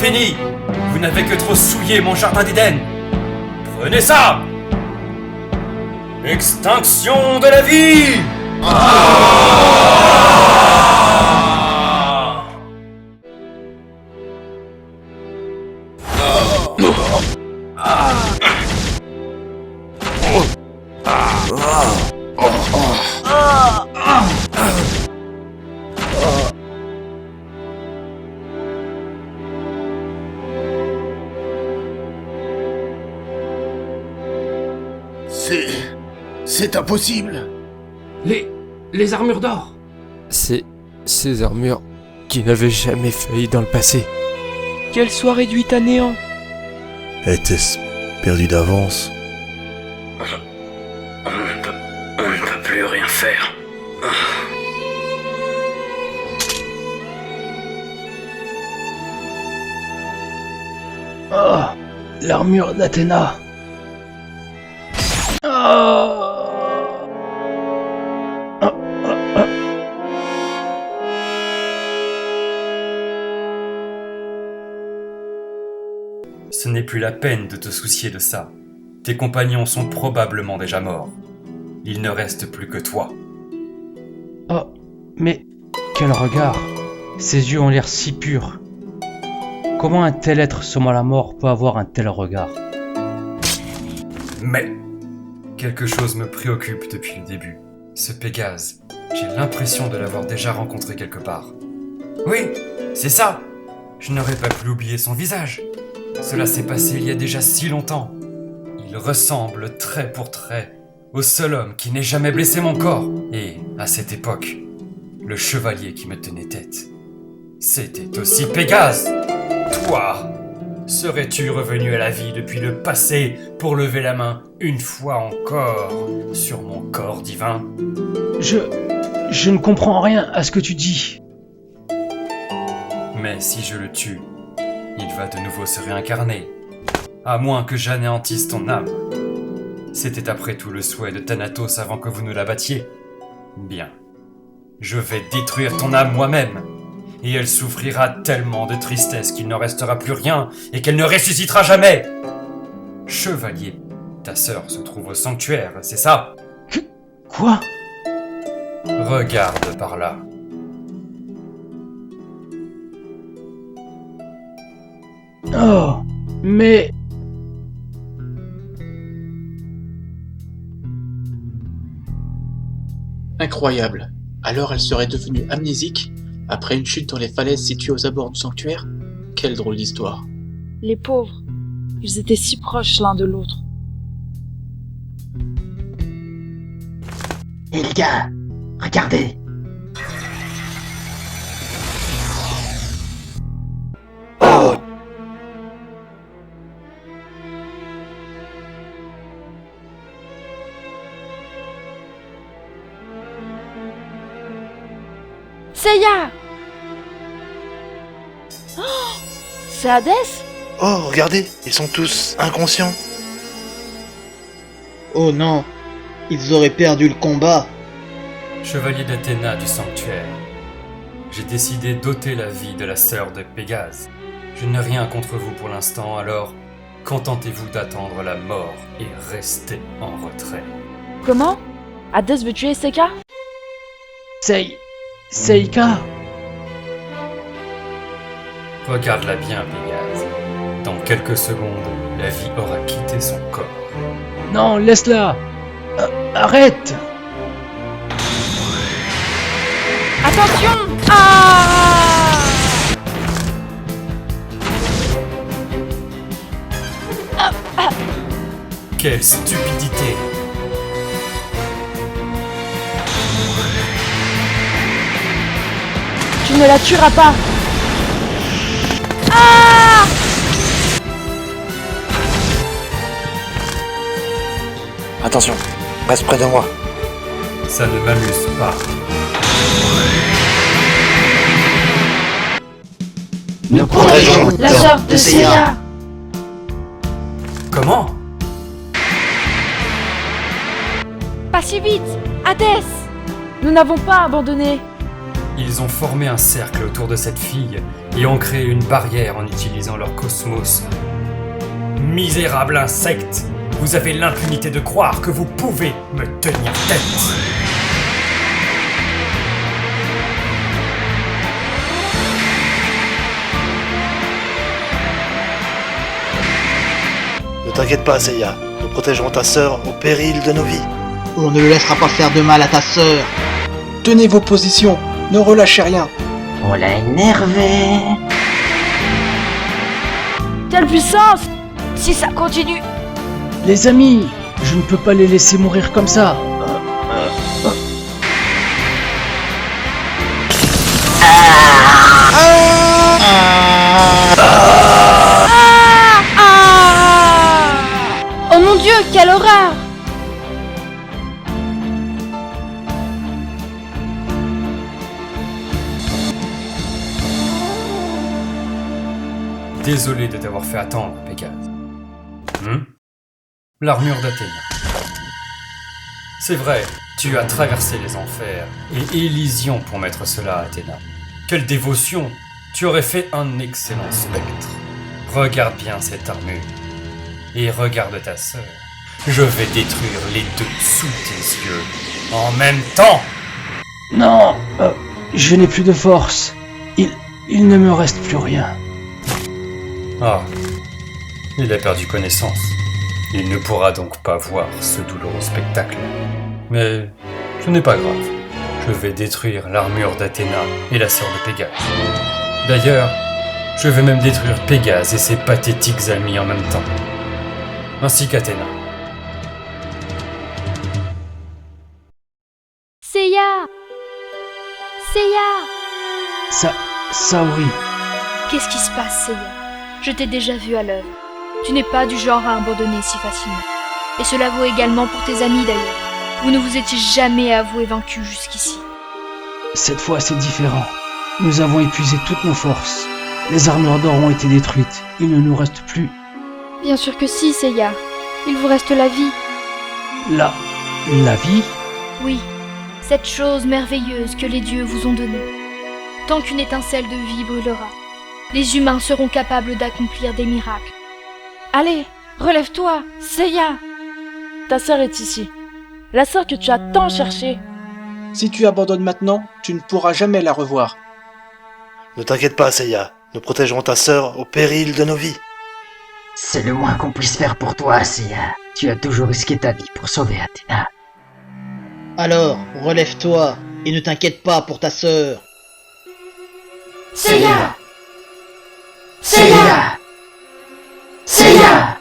génie! Vous n'avez que trop souillé mon jardin d'Éden! Prenez ça! Extinction de la vie! C'est impossible. Les armures d'or. C'est ces armures qui n'avaient jamais failli dans le passé. Qu'elles soient réduites à néant. Était-ce perdu d'avance? On ne peut plus rien faire. Oh, l'armure d'Athéna. Oh. Ce n'est plus la peine de te soucier de ça. Tes compagnons sont probablement déjà morts. Il ne reste plus que toi. Oh, mais quel regard! Ses yeux ont l'air si purs. Comment un tel être semant la mort peut avoir un tel regard? Mais quelque chose me préoccupe depuis le début. Ce Pégase, j'ai l'impression de l'avoir déjà rencontré quelque part. Oui, c'est ça! Je n'aurais pas pu oublier son visage. Cela s'est passé il y a déjà si longtemps. Il ressemble trait pour trait au seul homme qui n'ait jamais blessé mon corps. Et, à cette époque, le chevalier qui me tenait tête, c'était aussi Pégase! Toi, serais-tu revenu à la vie depuis le passé pour lever la main une fois encore sur mon corps divin? Je ne comprends rien à ce que tu dis. Mais si je le tue, il va de nouveau se réincarner. À moins que j'anéantisse ton âme. C'était après tout le souhait de Thanatos avant que vous ne la battiez. Bien. Je vais détruire ton âme moi-même. Et elle souffrira tellement de tristesse qu'il n'en restera plus rien et qu'elle ne ressuscitera jamais. Chevalier, ta sœur se trouve au sanctuaire, c'est ça? Quoi? Regarde par là. Oh, mais... Incroyable. Alors elle serait devenue amnésique après une chute dans les falaises situées aux abords du sanctuaire? Quelle drôle d'histoire. Les pauvres, ils étaient si proches l'un de l'autre. Et les gars, regardez. Seiya! Oh, c'est Hadès? Oh, regardez, ils sont tous inconscients. Oh non, ils auraient perdu le combat. Chevalier d'Athéna du sanctuaire, j'ai décidé d'ôter la vie de la sœur de Pégase. Je n'ai rien contre vous pour l'instant, alors contentez-vous d'attendre la mort et restez en retrait. Comment? Hadès veut tuer Seka? Seika? Regarde-la bien, Pégase. Dans quelques secondes, la vie aura quitté son corps. Non, laisse-la! Arrête! Attention! Ah! Quelle stupidité! Tu ne la tueras pas! Ah! Attention, reste près de moi. Ça ne m'amuse pas. Nous protégeons La sœur de Seiya! Comment? Pas si vite! Hadès! Nous n'avons pas abandonné! Ils ont formé un cercle autour de cette fille et ont créé une barrière en utilisant leur cosmos. Misérable insecte, vous avez l'impunité de croire que vous pouvez me tenir tête. Ne t'inquiète pas, Seiya. Nous protégerons ta sœur au péril de nos vies. On ne le laissera pas faire de mal à ta sœur. Tenez vos positions, ne relâchez rien. On l'a énervé. Quelle puissance! Si ça continue! Les amis, je ne peux pas les laisser mourir comme ça. Oh mon Dieu, quelle horreur! Désolé de t'avoir fait attendre, Pégase. L'armure d'Athéna. C'est vrai, tu as traversé les enfers et Élysion pour mettre cela à Athéna. Quelle dévotion! Tu aurais fait un excellent spectre. Regarde bien cette armure. Et regarde ta sœur. Je vais détruire les deux sous tes yeux. En même temps! Non, je n'ai plus de force. Il ne me reste plus rien. Ah, il a perdu connaissance. Il ne pourra donc pas voir ce douloureux spectacle. Mais ce n'est pas grave. Je vais détruire l'armure d'Athéna et la sœur de Pégase. D'ailleurs, je vais même détruire Pégase et ses pathétiques amis en même temps. Ainsi qu'Athéna. Seiya! Seiya! Saori. Qu'est-ce qui se passe, Seiya? Je t'ai déjà vu à l'œuvre. Tu n'es pas du genre à abandonner si facilement. Et cela vaut également pour tes amis d'ailleurs. Vous ne vous étiez jamais avoué vaincu jusqu'ici. Cette fois, c'est différent. Nous avons épuisé toutes nos forces. Les armures d'or ont été détruites. Il ne nous reste plus... Bien sûr que si, Seiya. Il vous reste la vie. La vie? Oui, cette chose merveilleuse que les dieux vous ont donnée. Tant qu'une étincelle de vie brûlera, les humains seront capables d'accomplir des miracles. Allez, relève-toi, Seiya! Ta sœur est ici. La sœur que tu as tant cherchée. Si tu abandonnes maintenant, tu ne pourras jamais la revoir. Ne t'inquiète pas, Seiya. Nous protégerons ta sœur au péril de nos vies. C'est le moins qu'on puisse faire pour toi, Seiya. Tu as toujours risqué ta vie pour sauver Athéna. Alors, relève-toi et ne t'inquiète pas pour ta sœur. Seiya! Seiya! Seiya!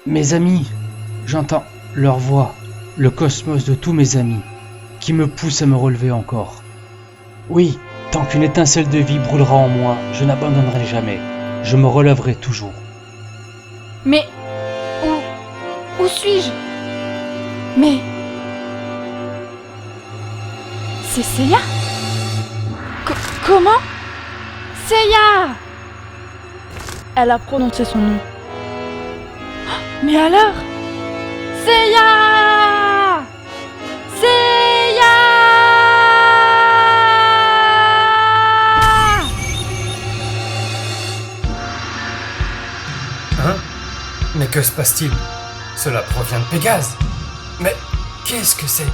Mes amis, j'entends leur voix, le cosmos de tous mes amis, qui me pousse à me relever encore. Oui, tant qu'une étincelle de vie brûlera en moi, je n'abandonnerai jamais. Je me relèverai toujours. Mais... Où suis-je? Mais... C'est Seiya? Comment? Seiya! Elle a prononcé son nom. Mais alors? Seiya! Seiya! Hein? Mais que se passe-t-il? Cela provient de Pégase. Mais qu'est-ce que c'est?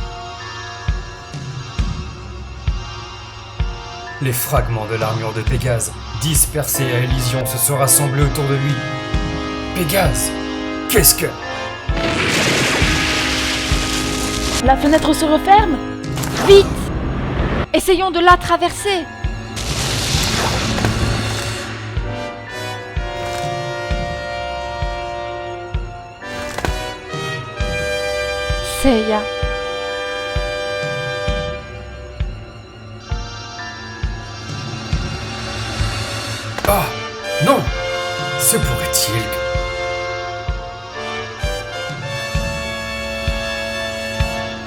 Les fragments de l'armure de Pégase, dispersés à Élysion, se sont rassemblés autour de lui. Pégase, qu'est-ce que... La fenêtre se referme. Vite! Essayons de la traverser. Seiya. Ah, non! Se pourrait-il que...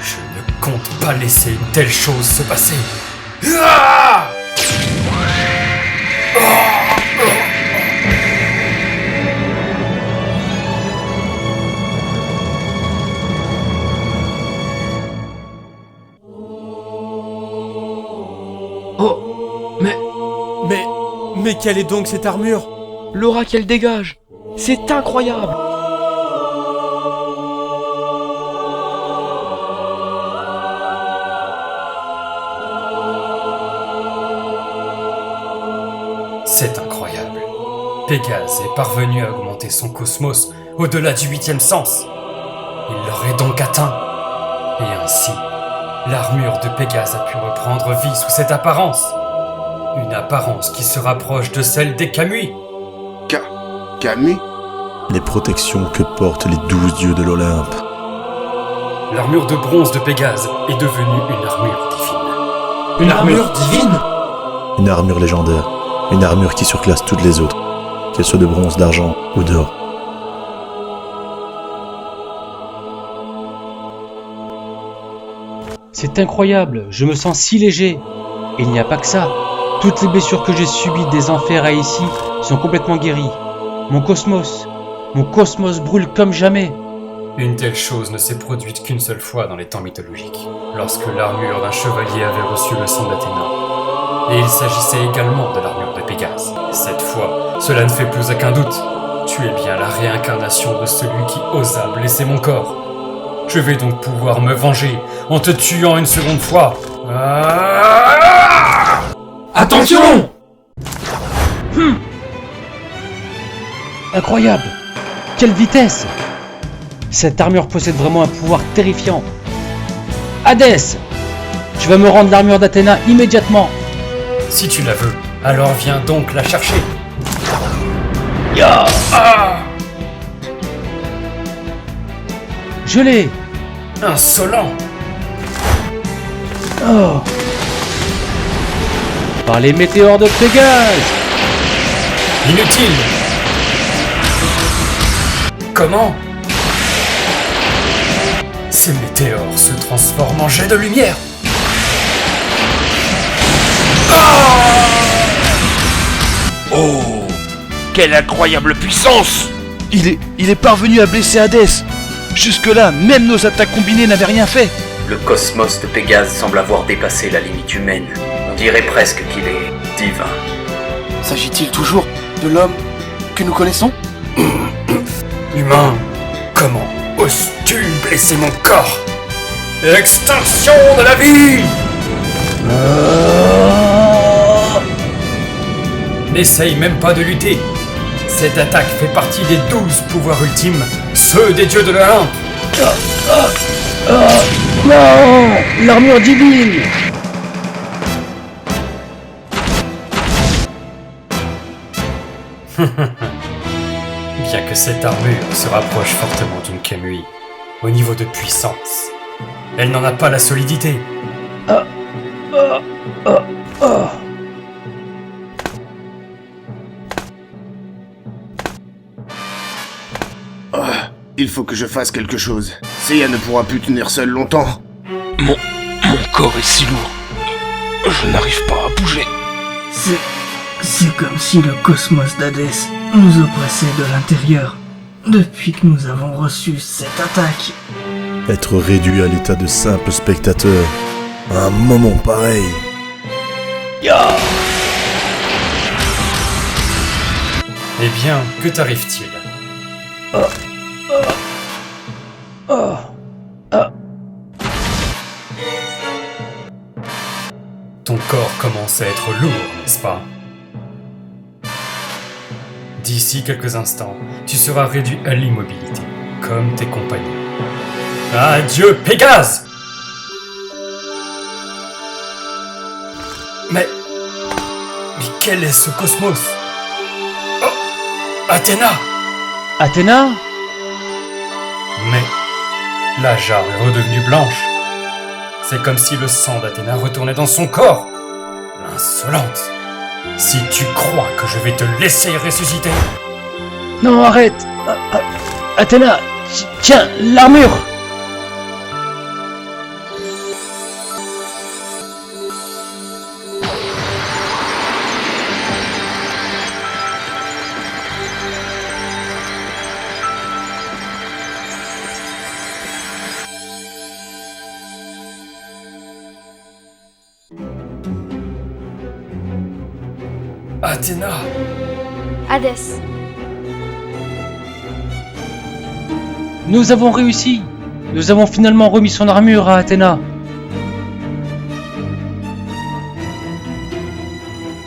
Je ne compte pas laisser une telle chose se passer. Ah! Mais quelle est donc cette armure? L'aura qu'elle dégage, c'est incroyable. C'est incroyable. Pégase est parvenu à augmenter son cosmos au-delà du 8e sens. Il l'aurait donc atteint. Et ainsi, l'armure de Pégase a pu reprendre vie sous cette apparence. Une apparence qui se rapproche de celle des Kamui. Kamui? Les protections que portent les 12 dieux de l'Olympe. L'armure de bronze de Pégase est devenue une armure divine. Une armure divine? Une armure légendaire. Une armure qui surclasse toutes les autres, qu'elles soient de bronze, d'argent ou d'or. C'est incroyable, je me sens si léger. Et il n'y a pas que ça. Toutes les blessures que j'ai subies des enfers à ici sont complètement guéries. Mon cosmos brûle comme jamais. Une telle chose ne s'est produite qu'une seule fois dans les temps mythologiques, lorsque l'armure d'un chevalier avait reçu le sang d'Athéna. Et il s'agissait également de l'armure de Pégase. Cette fois, cela ne fait plus aucun doute. Tu es bien la réincarnation de celui qui osa blesser mon corps. Je vais donc pouvoir me venger en te tuant une seconde fois. Attention! Incroyable! Quelle vitesse! Cette armure possède vraiment un pouvoir terrifiant. Hadès! Je vais me rendre l'armure d'Athéna immédiatement. Si tu la veux, alors viens donc la chercher. Ya! Je l'ai! Insolent! Oh! Par les météores de Pégase! Inutile! Comment? Ces météores se transforment en jets de lumière! Oh! Quelle incroyable puissance! Il est parvenu à blesser Hadès. Jusque-là, même nos attaques combinées n'avaient rien fait. Le cosmos de Pégase semble avoir dépassé la limite humaine. On dirait presque qu'il est divin. S'agit-il toujours de l'homme que nous connaissons? Humain, comment oses-tu blesser mon corps? Extinction de la vie! N'essaye même pas de lutter. Cette attaque fait partie des 12 pouvoirs ultimes, ceux des dieux de l'Olympe. Non! L'armure divine! Bien que cette armure se rapproche fortement d'une Kamui, au niveau de puissance, elle n'en a pas la solidité. Il faut que je fasse quelque chose. Seiya ne pourra plus tenir seul longtemps. Mon corps est si lourd. Je n'arrive pas à bouger. C'est comme si le cosmos d'Hadès nous oppressait de l'intérieur. Depuis que nous avons reçu cette attaque. Être réduit à l'état de simple spectateur, à un moment pareil. Eh bien, que t'arrive-t-il? Ton corps commence à être lourd, n'est-ce pas? D'ici quelques instants, tu seras réduit à l'immobilité, comme tes compagnons. Adieu, Pégase! Mais quel est ce cosmos? Oh, Athéna! Athéna? Mais la jarre est redevenue blanche. C'est comme si le sang d'Athéna retournait dans son corps. L'insolente! Si tu crois que je vais te laisser ressusciter... Non, arrête! Athéna! Tiens, l'armure! Athéna! Hadès, Nous avons réussi! Nous avons finalement remis son armure à Athéna.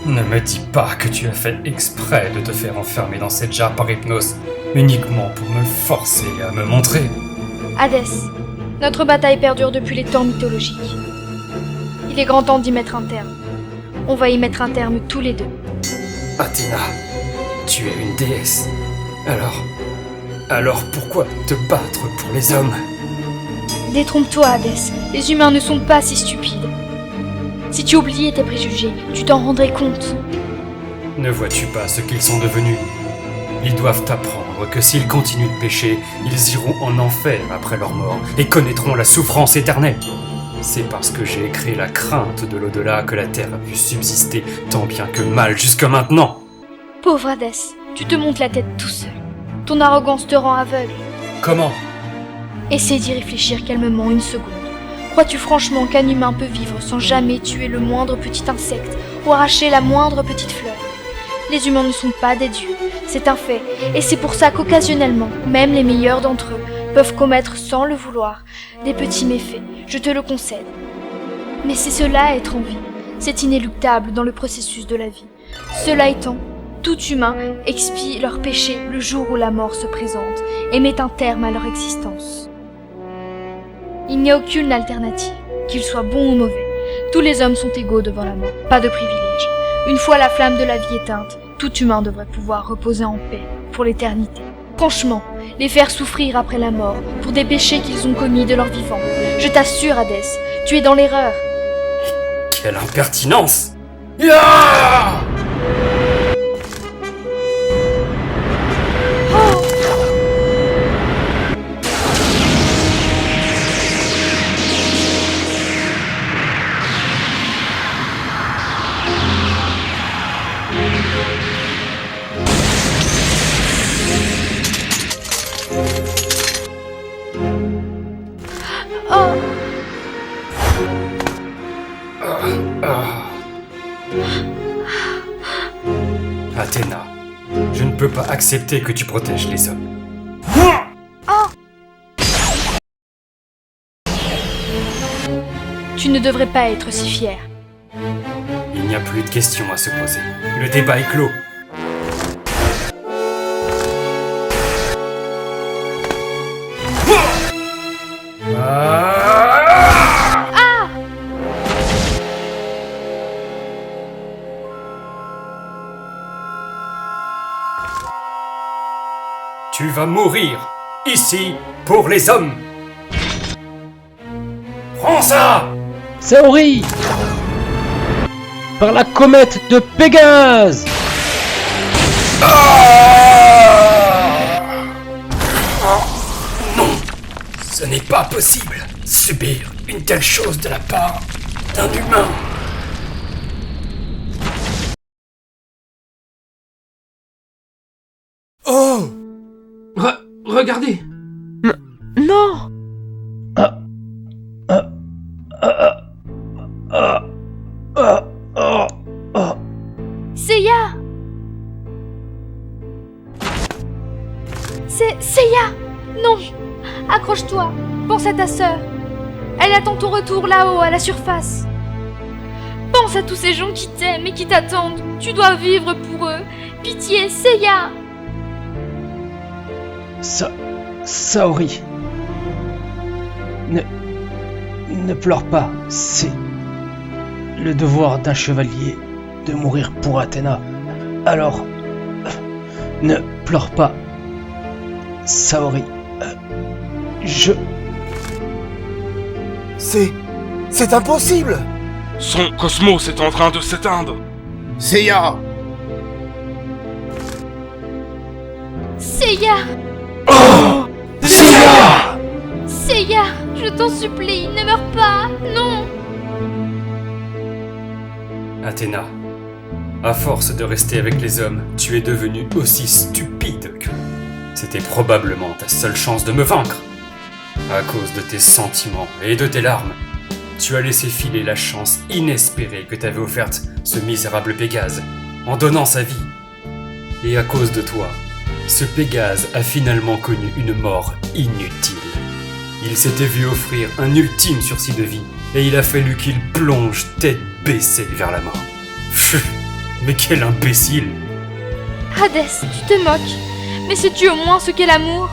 Ne me dis pas que tu as fait exprès de te faire enfermer dans cette jarre par hypnose, uniquement pour me forcer à me montrer. Hadès, notre bataille perdure depuis les temps mythologiques. Il est grand temps d'y mettre un terme. On va y mettre un terme tous les deux. Athéna, tu es une déesse. Alors pourquoi te battre pour les hommes? Détrompe-toi, Hadès. Les humains ne sont pas si stupides. Si tu oubliais tes préjugés, tu t'en rendrais compte. Ne vois-tu pas ce qu'ils sont devenus? Ils doivent apprendre que s'ils continuent de pécher, ils iront en enfer après leur mort et connaîtront la souffrance éternelle. C'est parce que j'ai créé la crainte de l'au-delà que la Terre a pu subsister tant bien que mal jusque maintenant. Pauvre Hadès, tu te montes la tête tout seul. Ton arrogance te rend aveugle. Comment? Essaie d'y réfléchir calmement une seconde. Crois-tu franchement qu'un humain peut vivre sans jamais tuer le moindre petit insecte ou arracher la moindre petite fleur? Les humains ne sont pas des dieux, c'est un fait, et c'est pour ça qu'occasionnellement, même les meilleurs d'entre eux peuvent commettre sans le vouloir des petits méfaits, je te le concède. Mais c'est cela être en vie, c'est inéluctable dans le processus de la vie. Cela étant, tout humain expie leurs péchés le jour où la mort se présente et met un terme à leur existence. Il n'y a aucune alternative, qu'ils soient bons ou mauvais. Tous les hommes sont égaux devant la mort, pas de privilèges. Une fois la flamme de la vie éteinte, tout humain devrait pouvoir reposer en paix pour l'éternité. Franchement, les faire souffrir après la mort pour des péchés qu'ils ont commis de leur vivant. Je t'assure, Hadès, tu es dans l'erreur. Quelle impertinence! Yeah! Athéna, je ne peux pas accepter que tu protèges les hommes. Tu ne devrais pas être si fier. Il n'y a plus de questions à se poser. Le débat est clos. Tu vas mourir, ici, pour les hommes. Prends ça! Saori! Par la comète de Pégase! Non! Ce n'est pas possible, subir une telle chose de la part d'un humain. Oh! Regardez! Non! Seiya! C'est Seiya! Non! Accroche-toi! Pense à ta sœur! Elle attend ton retour là-haut, à la surface! Pense à tous ces gens qui t'aiment et qui t'attendent! Tu dois vivre pour eux! Pitié, Seiya! Saori. Ne pleure pas, c'est le devoir d'un chevalier de mourir pour Athéna. Alors, ne pleure pas, Saori. C'est impossible! Son cosmos est en train de s'éteindre! Seiya! Seiya! Oh! Seiya! Seiya, je t'en supplie, ne meurs pas, non! Athéna, à force de rester avec les hommes, tu es devenue aussi stupide que... C'était probablement ta seule chance de me vaincre. À cause de tes sentiments et de tes larmes, tu as laissé filer la chance inespérée que t'avait offerte ce misérable Pégase. en donnant sa vie. Et à cause de toi, ce Pégase a finalement connu une mort inutile. Il s'était vu offrir un ultime sursis de vie, et il a fallu qu'il plonge tête baissée vers la mort. Pfff, mais quel imbécile! Hadès, tu te moques. Mais sais-tu au moins ce qu'est l'amour?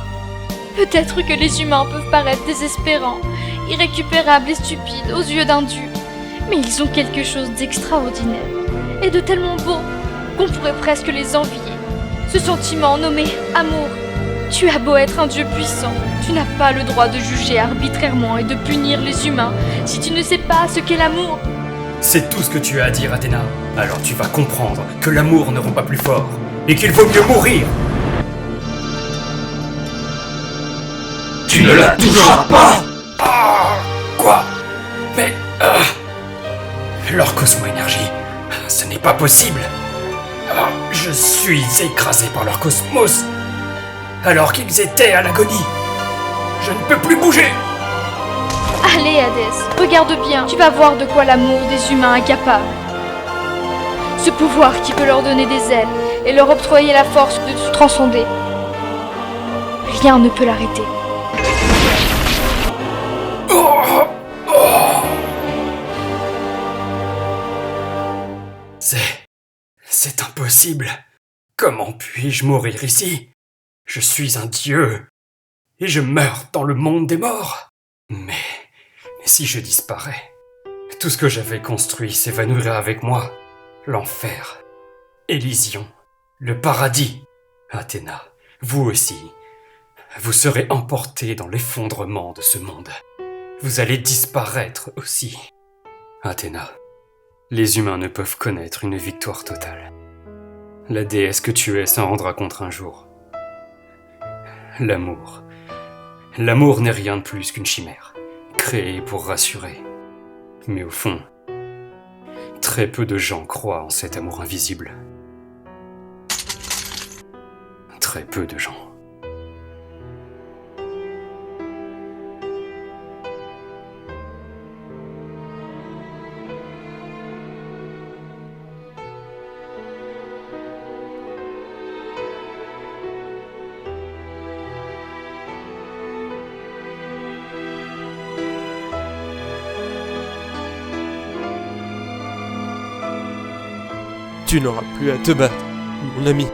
Peut-être que les humains peuvent paraître désespérants, irrécupérables et stupides aux yeux d'un dieu, mais ils ont quelque chose d'extraordinaire et de tellement beau qu'on pourrait presque les envier. Ce sentiment nommé amour. Tu as beau être un dieu puissant, tu n'as pas le droit de juger arbitrairement et de punir les humains si tu ne sais pas ce qu'est l'amour. C'est tout ce que tu as à dire, Athéna. Alors tu vas comprendre que l'amour ne rend pas plus fort et qu'il vaut mieux mourir. Tu ne la toucheras pas! Quoi? Mais... leur cosmo-énergie, ce n'est pas possible. Je suis écrasé par leur cosmos, alors qu'ils étaient à l'agonie. Je ne peux plus bouger. Allez, Hadès, regarde bien, tu vas voir de quoi l'amour des humains est capable. Ce pouvoir qui peut leur donner des ailes et leur octroyer la force de se transcender. Rien ne peut l'arrêter. C'est impossible. Comment puis-je mourir ici? Je suis un dieu, et je meurs dans le monde des morts. Mais si je disparais, tout ce que j'avais construit s'évanouira avec moi. L'enfer, Élysion, le paradis. Athéna, vous aussi, vous serez emportés dans l'effondrement de ce monde. Vous allez disparaître aussi. Athéna, les humains ne peuvent connaître une victoire totale. La déesse que tu es s'en rendra compte un jour. L'amour. L'amour n'est rien de plus qu'une chimère, créée pour rassurer. Mais au fond, très peu de gens croient en cet amour invisible. Très peu de gens. Tu n'auras plus à te battre, mon ami.